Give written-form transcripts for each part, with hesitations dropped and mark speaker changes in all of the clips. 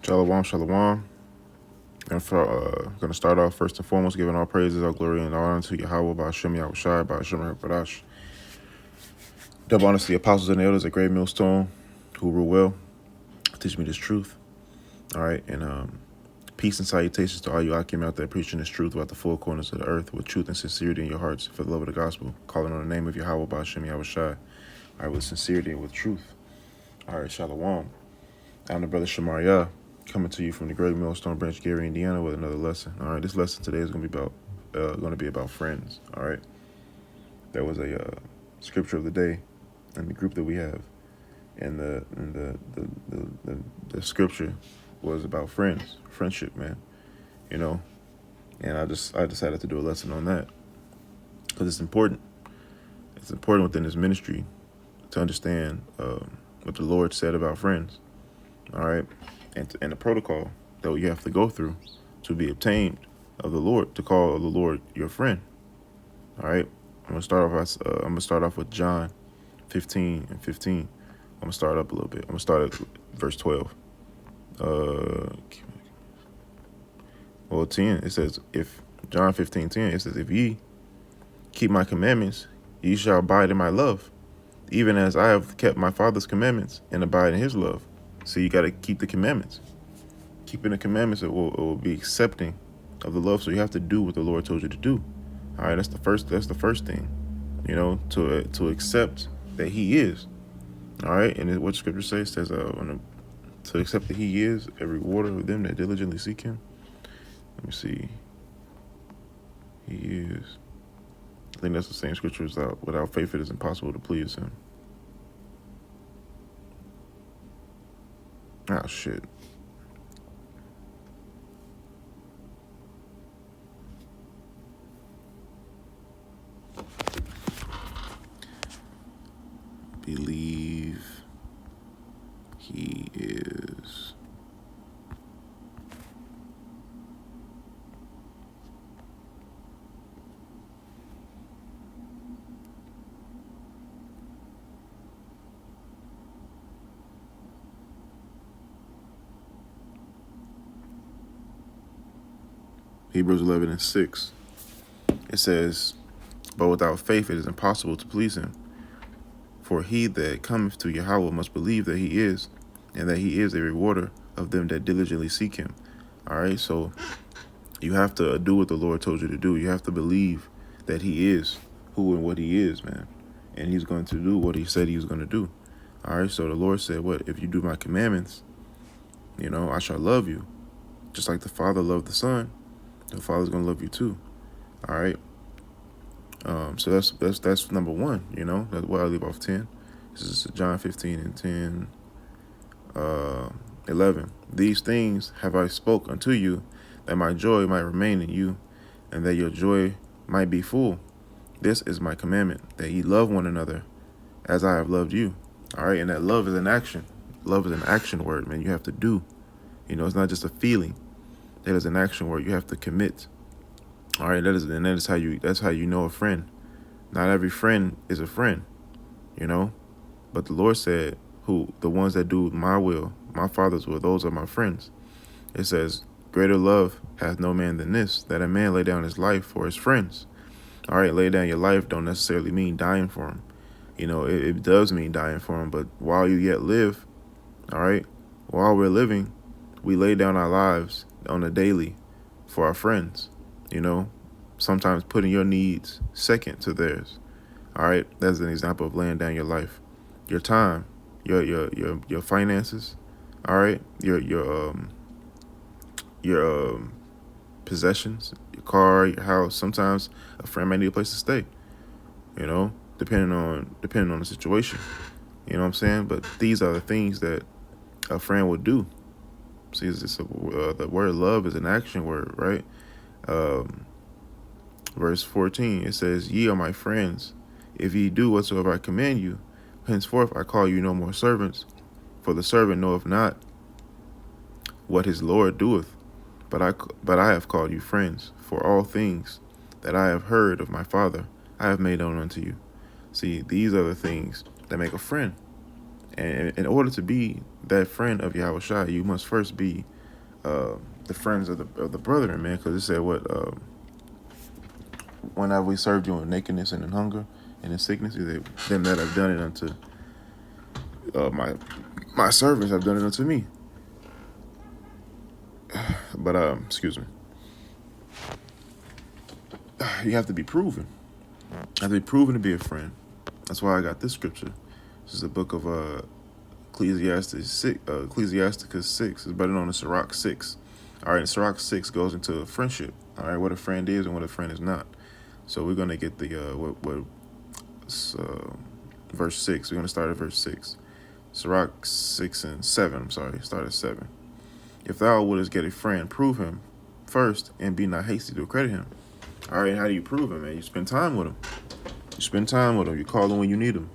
Speaker 1: Shalom, shalom. And for going to start off first and foremost, giving all praises, all glory, and honor to Yahweh, Ba'ashem Yahushai, Ba'ashem Barash. Double honor to the apostles and the elders at Great Millstone, who rule well, teach me this truth. All right, and peace and salutations to all you Akim out there preaching this truth throughout the four corners of the earth with truth and sincerity in your hearts for the love of the gospel, calling on the name of Yahweh, Ba'ashem Yahushai. All right, with sincerity and with truth. All right, shalom. I'm the brother Shemariah, coming to you from the Great Millstone Branch, Gary, Indiana, with another lesson. All right, this lesson today is going to be about friends. All right, there was a scripture of the day in the group that we have, and the scripture was about friends, friendship, man. You know, and I decided to do a lesson on that because it's important. It's important within this ministry to understand what the Lord said about friends. All right, and the protocol that you have to go through to be obtained of the Lord, to call the Lord your friend. All right, I'm gonna start off with John 15 and 15. I'm gonna start up a little bit. I'm gonna start at verse 12. 10. It says, if John 15:10, it says, if ye keep my commandments, ye shall abide in my love, even as I have kept my Father's commandments and abide in his love. So you got to keep the commandments. Keeping the commandments, it will be accepting of the love. So you have to do what the Lord told you to do. All right, that's the first thing, you know, to accept that he is. All right, and what scripture says to accept that he is a rewarder of them that diligently seek him. Let me see. He is. I think that's the same scripture as without faith it is impossible to please him. Oh, shit. Believe he is. Hebrews 11:6. It says, but without faith it is impossible to please him. For he that cometh to Yahweh must believe that he is, and that he is a rewarder of them that diligently seek him. All right, so you have to do what the Lord told you to do. You have to believe that he is who and what he is, man. And he's going to do what he said he was going to do. All right, so the Lord said, what? If you do my commandments, you know, I shall love you. Just like the Father loved the Son, the Father's going to love you too. All right. So that's number one, you know. That's why I leave off 10. This is John 15 and 10, 11. These things have I spoke unto you, that my joy might remain in you, and that your joy might be full. This is my commandment, that ye love one another as I have loved you. All right, and that love is an action. Love is an action word, man. You have to do. You know, it's not just a feeling. That is an action word. You have to commit. All right, that's how you know a friend. Not every friend is a friend, you know. But the Lord said, the ones that do my will, my Father's will, those are my friends. It says, greater love hath no man than this, that a man lay down his life for his friends. All right, lay down your life don't necessarily mean dying for him. You know, it does mean dying for him, but while you yet live, all right, while we're living, we lay down our lives on a daily for our friends. You know, sometimes putting your needs second to theirs. All right, that's an example of laying down your life, your time, your finances. All right, your possessions, your car, your house. Sometimes a friend may need a place to stay. You know, depending on the situation. You know what I'm saying? But these are the things that a friend would do. See, the word love is an action word, right? Verse 14, it says, ye are my friends, if ye do whatsoever I command you. Henceforth I call you no more servants, for the servant knoweth not what his Lord doeth, but I have called you friends, for all things that I have heard of my Father I have made known unto you. See, these are the things that make a friend. And in order to be that friend of Yahushua, you must first be the friends of the brethren, man, because it said what when have we served you in nakedness and in hunger and in sickness? Them that have done it unto my servants have done it unto me. But excuse me. You have to be proven. You have to be proven to be a friend. That's why I got this scripture. This is the book of Ecclesiasticus 6. It's better known as Sirach 6. All right, and Sirach 6 goes into friendship. All right, what a friend is and what a friend is not. So we're gonna get the verse 6. We're gonna start at verse 6. Sirach 6 and 7. I'm sorry, start at 7. If thou wouldest get a friend, prove him first, and be not hasty to credit him. All right, how do you prove him, man? You spend time with him. You spend time with him. You call him when you need him.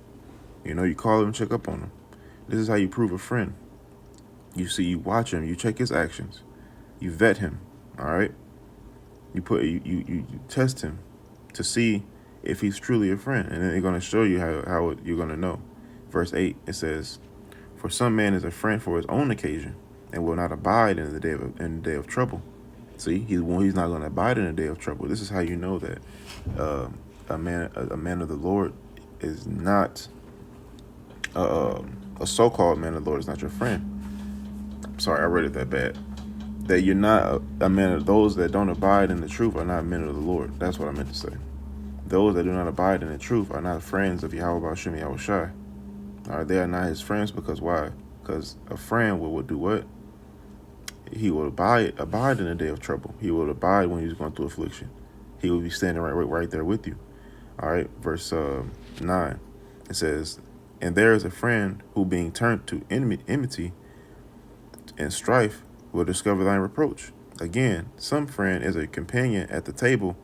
Speaker 1: You know, you call him, check up on him. This is how you prove a friend. You watch him, you check his actions, you vet him. All right, you test him to see if he's truly a friend, and then they're going to show you how you're going to know. Verse 8, it says, "For some man is a friend for his own occasion, and will not abide in the day of trouble." See, he's not going to abide in the day of trouble. This is how you know that a man of the Lord is not a so-called man of the Lord is not your friend. Sorry, I read it that bad. That you're not a man of those that don't abide in the truth are not men of the Lord. That's what I meant to say. Those that do not abide in the truth are not friends of Yahweh B'Shem Yahweh Shai. All right, they are not his friends because why? Because a friend will do what? He will abide in the day of trouble. He will abide when he's going through affliction. He will be standing right there with you. All right, verse 9. It says, "And there is a friend who, being turned to enmity and strife, will discover thine reproach." Again, some friend is a companion at the table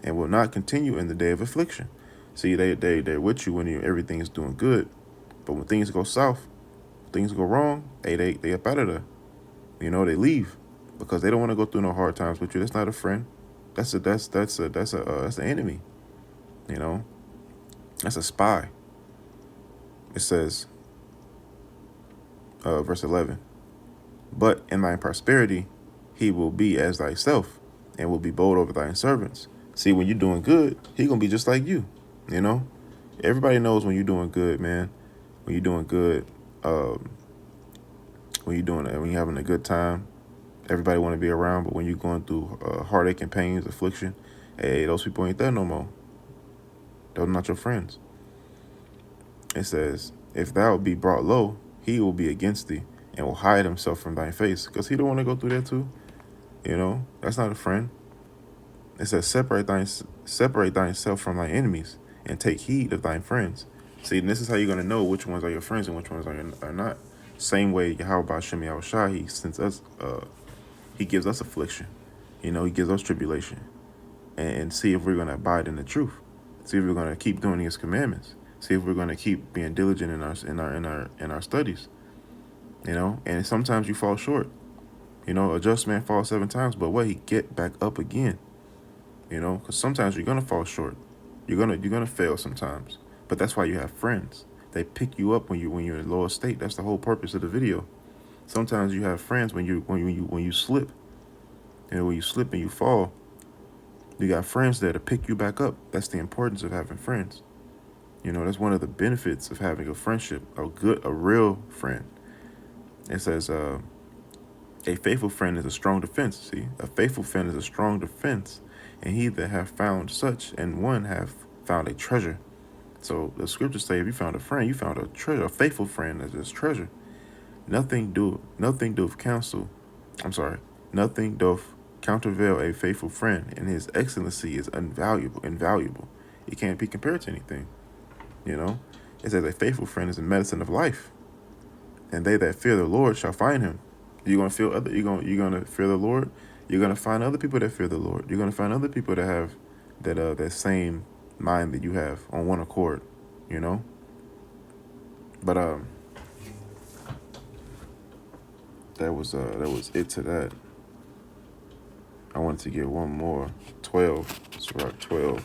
Speaker 1: and will not continue in the day of affliction. See, they're with you when everything is doing good, but when things go south, things go wrong, they up out of there. You know, they leave because they don't want to go through no hard times with you. That's not a friend. That's an enemy. You know, that's a spy. It says, verse 11, "But in thy prosperity he will be as thyself, and will be bold over thine servants." See, when you're doing good, he gonna be just like you. You know, everybody knows when you're doing good, man. When you're doing good, when you're having a good time, everybody want to be around. But when you're going through heartache and pains, affliction, hey, those people ain't there no more. Those are not your friends. It says, "If thou be brought low, he will be against thee, and will hide himself from thy face," because he don't want to go through that too. You know, that's not a friend. It says, separate thyself from thy enemies, and take heed of thine friends." See, and this is how you're going to know which ones are your friends and which ones are not. Same way Yahweh B'Shem Yahweh Shai, he sends us, he gives us affliction. You know, he gives us tribulation, and see if we're going to abide in the truth. See if we're going to keep doing his commandments. See if we're going to keep being diligent in our studies. You know, and sometimes you fall short. You know, a just man falls 7 times, but what, he get back up again. You know, because sometimes you're gonna fall short. You're gonna fail sometimes. But that's why you have friends. They pick you up when you're in lower state. That's the whole purpose of the video. Sometimes you have friends when you slip. You know, when you slip and you fall, you got friends there to pick you back up. That's the importance of having friends. You know, that's one of the benefits of having a friendship, a real friend. It says, a faithful friend is a strong defense. See, a faithful friend is a strong defense, and he that hath found such, and one hath found a treasure. So the scriptures say, if you found a friend, you found a treasure. A faithful friend is his treasure. Nothing doth countervail a faithful friend, and his excellency is invaluable. It can't be compared to anything. You know, it says a faithful friend is the medicine of life, and they that fear the Lord shall find him. You're gonna fear the Lord. You're gonna find other people that fear the Lord. You're gonna find other people that have that same mind that you have on one accord. You know. But that was it to that. I wanted to get one more. 12. It's about 12.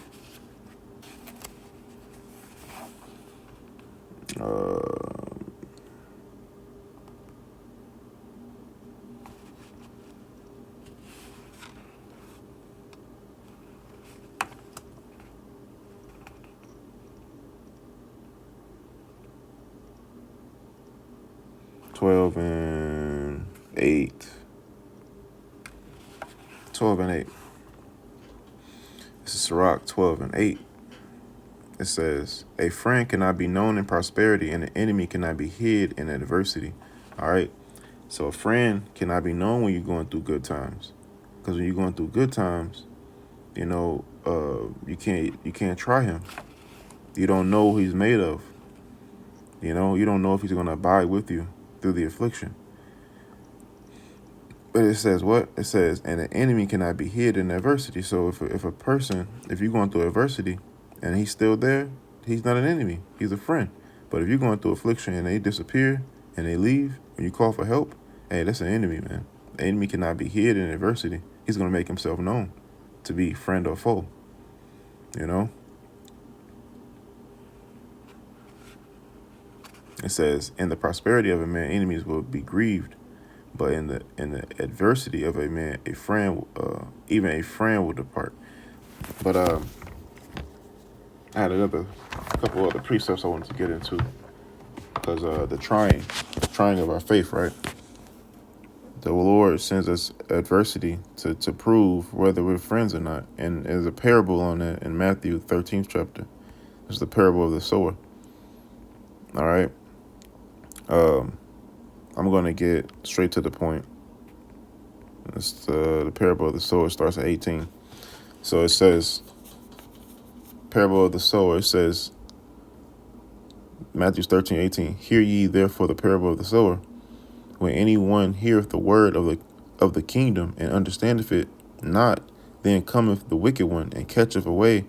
Speaker 1: 12 and 8. 12 and 8. This is Sirach 12 and 8. It says, a friend cannot be known in prosperity, and an enemy cannot be hid in adversity. All right. So a friend cannot be known when you're going through good times. Because when you're going through good times, you can't try him. You don't know what he's made of. You don't know if he's going to abide with you through the affliction. But it says what? It says, and an enemy cannot be hid in adversity. So if you're going through adversity and he's still there, he's not an enemy. He's a friend. But if you're going through affliction and they disappear and they leave when you call for help, hey, that's an enemy, man. The enemy cannot be hid in adversity. He's going to make himself known to be friend or foe. It says, in the prosperity of a man, enemies will be grieved. But in the adversity of a man, even a friend will depart. But I had a couple other precepts I wanted to get into, because the trying of our faith, right? The Lord sends us adversity to prove whether we're friends or not. And there's a parable on that in Matthew 13th chapter. It's the parable of the sower. All right. I'm going to get straight to the point. It's the parable of the sower. Starts at 18. So it says, parable of the sower, it says, Matthew 13:18, hear ye therefore the parable of the sower. When anyone heareth the word of the kingdom and understandeth it not, then cometh the wicked one and catcheth away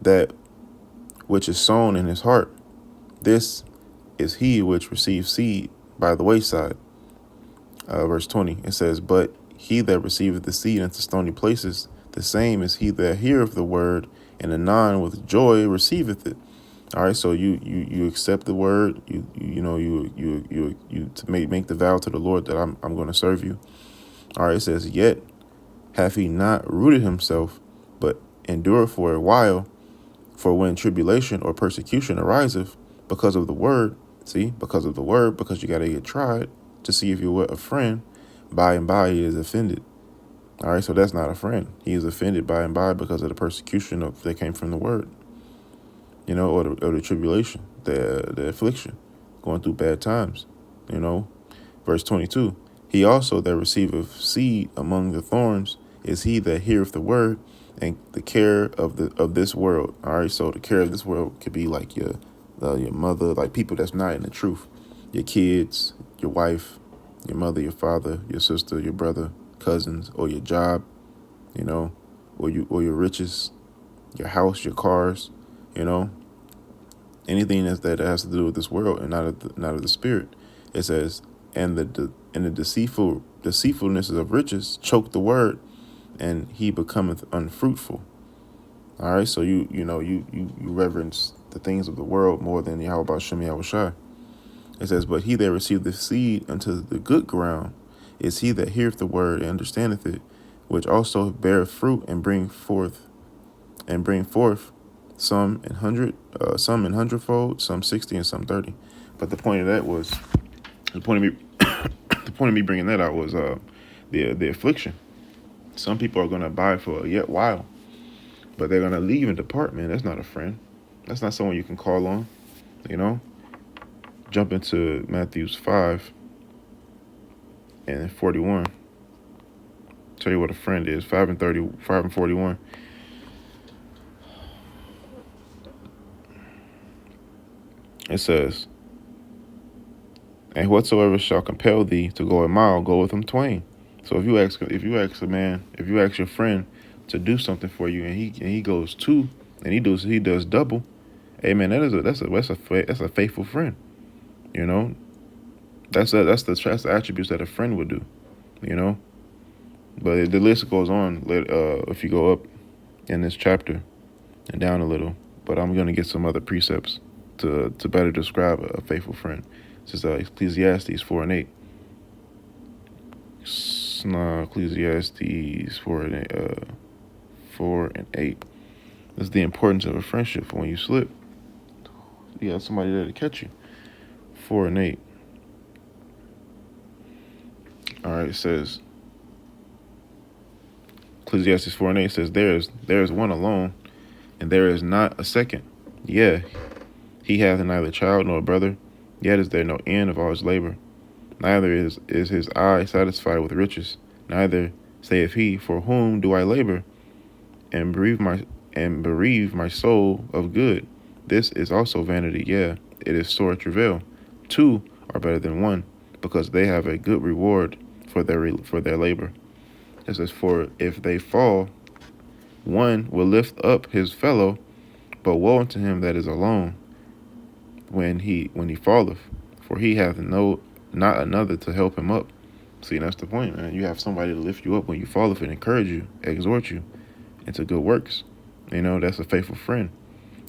Speaker 1: that which is sown in his heart. This is he which receives seed by the wayside. Verse 20, it says, but he that receiveth the seed into stony places, the same is he that heareth the word, and anon with joy receiveth it. All right, so you accept the word, you to make the vow to the Lord that I'm going to serve you. All right, it says, yet hath he not rooted himself, but endureth for a while. For when tribulation or persecution ariseth because of the word, because you got to get tried to see if you're a friend, by and by he is offended. All right, so that's not a friend. He is offended by and by because of the persecution that came from the word, or the tribulation, the affliction, going through bad times, Verse 22, he also that receiveth seed among the thorns is he that heareth the word, and the care of this world. All right, so the care of this world could be like your mother, like people that's not in the truth, your kids, your wife, your mother, your father, your sister, your brother, cousins, or your job, or your riches, your house, your cars, anything that has to do with this world and not of the spirit. It says, and the deceitfulness of riches choke the word, and he becometh unfruitful. All right, so you reverence the things of the world more than Yahweh Shem Yahushai. It says, but he that received the seed unto the good ground is he that heareth the word and understandeth it, which also beareth fruit and bring forth some in hundredfold, some 60, and some 30. But the point of me bringing that out was the affliction. Some people are going to abide for a yet while, but they're going to leave and depart. Man, that's not a friend. That's not someone you can call on. Jump into Matthew 5 and 41. Tell you what a friend is. 5 and 41. It says, and whatsoever shall compel thee to go a mile, go with him twain. So if you ask your friend to do something for you, and he goes 2, and he does double, hey man, that's a faithful friend. That's the attributes that a friend would do. But the list goes on. If you go up in this chapter and down a little, but I'm going to get some other precepts to better describe a faithful friend. This is Ecclesiastes 4 and 8. Ecclesiastes 4 and 8. This is the importance of a friendship. For when you slip, you have somebody there to catch you. 4 and 8. right, it says, Ecclesiastes 4:8 says, there is one alone, and there is not a second. Yeah, he hath neither child nor brother, yet is there no end of all his labor. Neither is his eye satisfied with riches, neither saith he, for whom do I labor, and bereave my soul of good. This is also vanity, yeah, it is sore travail. Two are better than one, because they have a good reward for their labor. It says, for if they fall, one will lift up his fellow, but woe unto him that is alone when he falleth, for he hath not another to help him up. See, that's the point, man. You have somebody to lift you up when you falleth and encourage you, exhort you into good works. That's a faithful friend.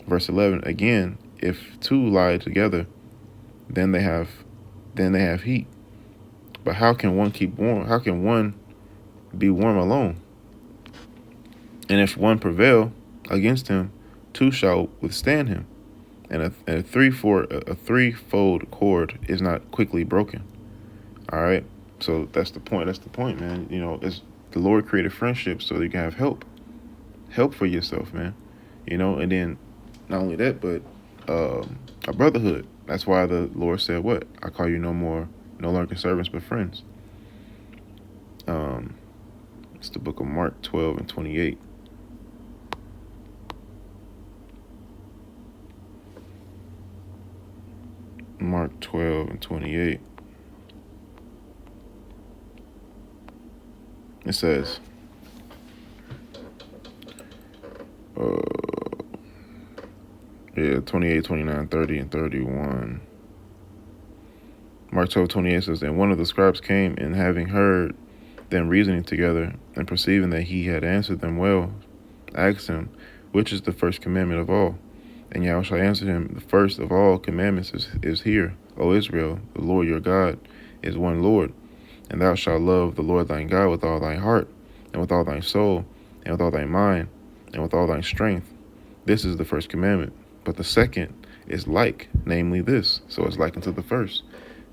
Speaker 1: Verse 11, again, if two lie together, then they have heat. But how can one keep warm? How can one be warm alone? And if one prevail against him, two shall withstand him. And a threefold cord is not quickly broken. All right. So that's the point. That's the point, man. It's the Lord created friendship so that you can have help for yourself, man. And then not only that, but a brotherhood. That's why the Lord said, what? I call you no longer servants, but friends. It's the book of Mark 12:28. Mark 12:28. It says, 28, 29, 30, and 31. Mark 12:28 says, and one of the scribes came, and having heard them reasoning together, and perceiving that he had answered them well, asked him, which is the first commandment of all? And Yahushua answered him, the first of all commandments is here, O Israel, the Lord your God is one Lord, and thou shalt love the Lord thy God with all thy heart, and with all thy soul, and with all thy mind, and with all thy strength. This is the first commandment. But the second is like, namely this. So it's like unto the first.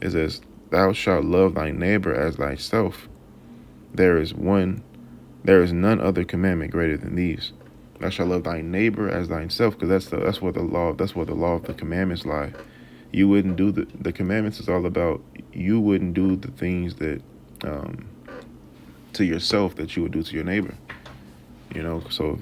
Speaker 1: It says, thou shalt love thy neighbor as thyself. There is none other commandment greater than these. Thou shalt love thy neighbor as thyself, because that's where the law of the commandments lie. You wouldn't do the commandments is all about you wouldn't do the things that to yourself that you would do to your neighbor. So if